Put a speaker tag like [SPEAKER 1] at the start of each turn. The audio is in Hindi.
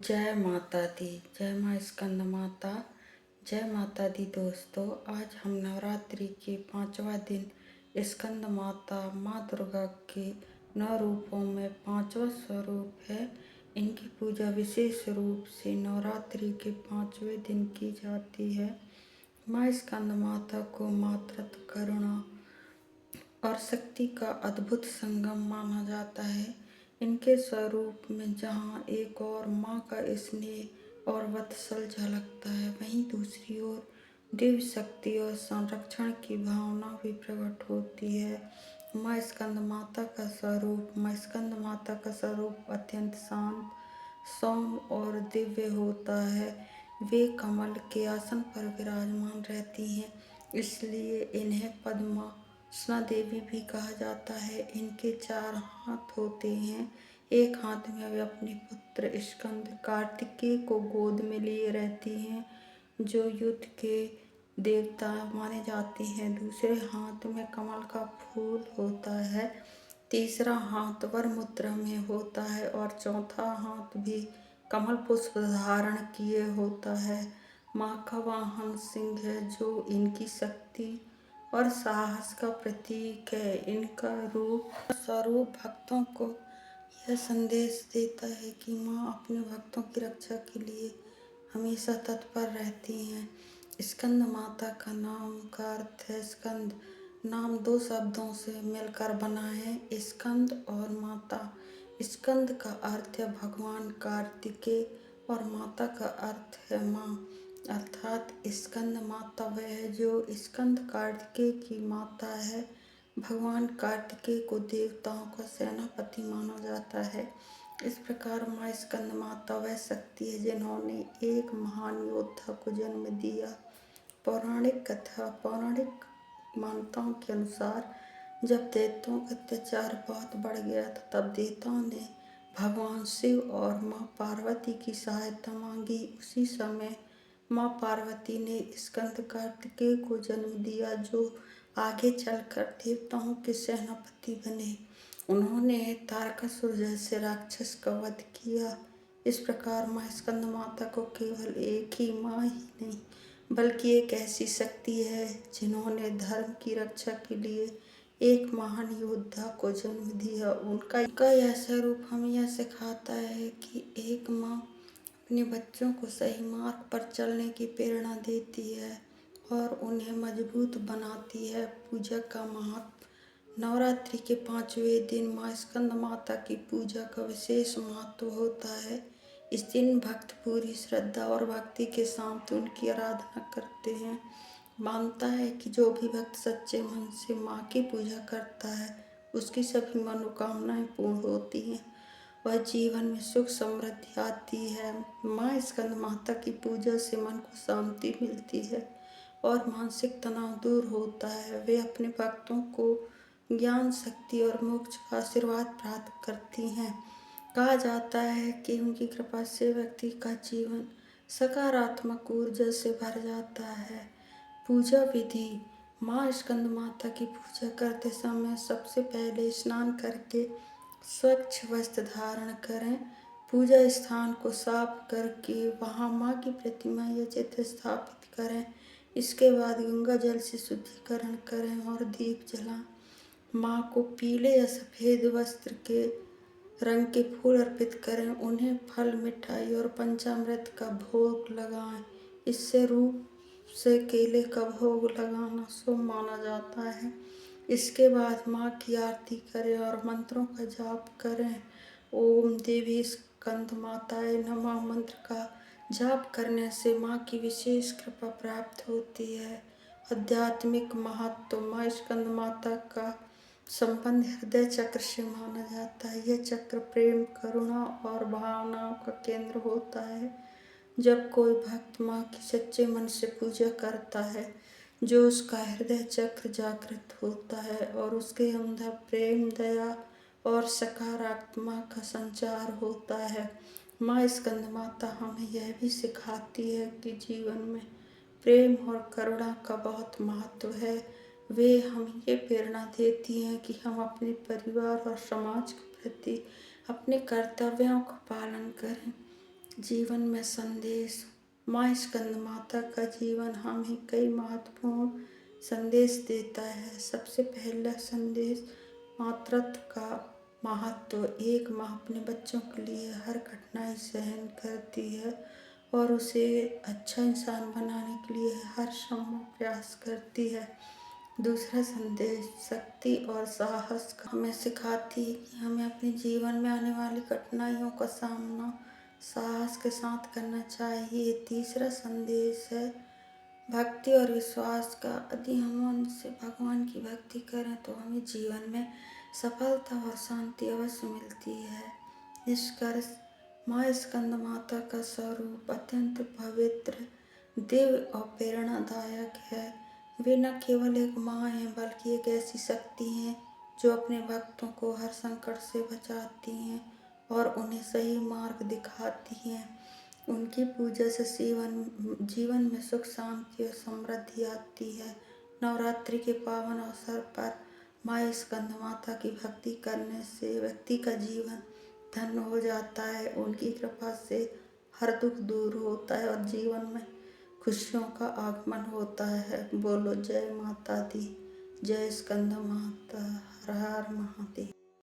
[SPEAKER 1] जय माता दी। जय माँ स्कंद माता। जय माता दी दोस्तों। आज हम नवरात्रि के 5वां दिन स्कंद माता माँ दुर्गा के 9 रूपों में 5वां स्वरूप है। इनकी पूजा विशेष रूप से नवरात्रि के 5वें दिन की जाती है। माँ स्कंद माता को मातृत्व, करुणा और शक्ति का अद्भुत संगम माना जाता है। इनके स्वरूप में जहाँ एक और माँ का स्नेह और वात्सल्य झलकता है, वहीं दूसरी ओर दिव्य शक्ति और संरक्षण की भावना भी प्रकट होती है। माँ स्कंद माता का स्वरूप अत्यंत शांत, सौम्य और दिव्य होता है। वे कमल के आसन पर विराजमान रहती हैं, इसलिए इन्हें पद्मासना देवी भी कहा जाता है। इनके 4 हाथ होते हैं। एक हाथ में वे अपने पुत्र स्कंद कार्तिकेय को गोद में लिए रहती हैं, जो युद्ध के देवता माने जाते हैं। दूसरे हाथ में कमल का फूल होता है, तीसरा हाथ वर मुद्रा में होता है और चौथा हाथ भी कमल पुष्प धारण किए होता है। माँ का वाहन सिंह है, जो इनकी शक्ति और साहस का प्रतीक है। इनका स्वरूप भक्तों को यह संदेश देता है कि माँ अपने भक्तों की रक्षा के लिए हमेशा तत्पर रहती हैं। स्कंद माता का नाम का अर्थ है स्कंद। नाम 2 शब्दों से मिलकर बना है, स्कंद और माता। स्कंद का अर्थ है भगवान कार्तिकेय और माता का अर्थ है माँ, अर्थात स्कंद माता वह है जो स्कंद कार्तिकेय की माता है। भगवान कार्तिकेय को देवताओं का सेनापति माना जाता है। इस प्रकार माँ स्कंद माता वह शक्ति है जिन्होंने एक महान योद्धा को जन्म दिया। पौराणिक मान्यताओं के अनुसार जब दैत्यों का अत्याचार बहुत बढ़ गया था, तब देवताओं ने भगवान शिव और माँ पार्वती की सहायता मांगी। उसी समय माँ पार्वती ने स्कंद कार्तिकेय को जन्म दिया, जो आगे चलकर देवताओं के सेनापति बने। उन्होंने तारकासुर जैसे राक्षस का वध किया। इस प्रकार माँ स्कंद माता को केवल एक ही माँ ही नहीं, बल्कि एक ऐसी शक्ति है जिन्होंने धर्म की रक्षा के लिए एक महान योद्धा को जन्म दिया। उनका यह स्वरूप हमें यह सिखाता है कि एक माँ अपने बच्चों को सही मार्ग पर चलने की प्रेरणा देती है और उन्हें मजबूत बनाती है। पूजा का महत्व। नवरात्रि के 5वें दिन माँ स्कंद माता की पूजा का विशेष महत्व होता है। इस दिन भक्त पूरी श्रद्धा और भक्ति के साथ उनकी आराधना करते हैं। मानता है कि जो भी भक्त सच्चे मन से माँ की पूजा करता है, उसकी सभी मनोकामनाएं पूर्ण होती हैं, वह जीवन में सुख समृद्धि आती है। माँ स्कंद माता की पूजा से मन को शांति मिलती है और मानसिक तनाव दूर होता है। वे अपने भक्तों को ज्ञान, शक्ति और मोक्ष का आशीर्वाद प्राप्त करती हैं। कहा जाता है कि उनकी कृपा से व्यक्ति का जीवन सकारात्मक ऊर्जा से भर जाता है। पूजा विधि। माँ स्कंद माता की पूजा करते समय सबसे पहले स्नान करके स्वच्छ वस्त्र धारण करें। पूजा स्थान को साफ करके वहाँ माँ की प्रतिमा या चित्र स्थापित करें। इसके बाद गंगा जल से शुद्धिकरण करें और दीप जलाएं। माँ को पीले या सफ़ेद वस्त्र के रंग के फूल अर्पित करें। उन्हें फल, मिठाई और पंचामृत का भोग लगाएं। इससे रूप से केले का भोग लगाना शुभ माना जाता है। इसके बाद माँ की आरती करें और मंत्रों का जाप करें। ओम देवी स्कंद माताए नमः मंत्र का जाप करने से माँ की विशेष कृपा प्राप्त होती है। आध्यात्मिक महत्व। माँ स्कंद माता का संबंध हृदय चक्र से माना जाता है। यह चक्र प्रेम, करुणा और भावनाओं का केंद्र होता है। जब कोई भक्त माँ की सच्चे मन से पूजा करता है, जो उसका हृदय चक्र जागृत होता है और उसके अंदर प्रेम, दया और सकारात्मक का संचार होता है। माँ स्कंद माता हमें यह भी सिखाती है कि जीवन में प्रेम और करुणा का बहुत महत्व है। वे हमें ये प्रेरणा देती हैं कि हम अपने परिवार और समाज के प्रति अपने कर्तव्यों का पालन करें जीवन में संदेश। माँ स्कंद माता का जीवन हमें कई महत्वपूर्ण संदेश देता है। सबसे पहला संदेश मातृत्व का महत्व। एक माँ अपने बच्चों के लिए हर कठिनाई सहन करती है और उसे अच्छा इंसान बनाने के लिए हर संभव प्रयास करती है। दूसरा संदेश शक्ति और साहस का हमें सिखाती है कि हमें अपने जीवन में आने वाली कठिनाइयों का सामना साहस के साथ करना चाहिए। तीसरा संदेश है भक्ति और विश्वास का। यदि हम उनसे भगवान की भक्ति करें तो हमें जीवन में सफलता और शांति अवश्य मिलती है। निष्कर्ष, माँ स्कंद माता का स्वरूप अत्यंत पवित्र, दिव्य और प्रेरणादायक है। वे न केवल एक माँ हैं बल्कि एक ऐसी शक्ति हैं जो अपने भक्तों को हर संकट से बचाती हैं और उन्हें सही मार्ग दिखाती हैं। उनकी पूजा से जीवन में सुख शांति और समृद्धि आती है। नवरात्रि के पावन अवसर पर माँ स्कंद माता की भक्ति करने से व्यक्ति का जीवन धन्य हो जाता है। उनकी कृपा से हर दुख दूर होता है और जीवन में खुशियों का आगमन होता है। बोलो जय माता दी, जय स्कंद माता, हर हर महादेव।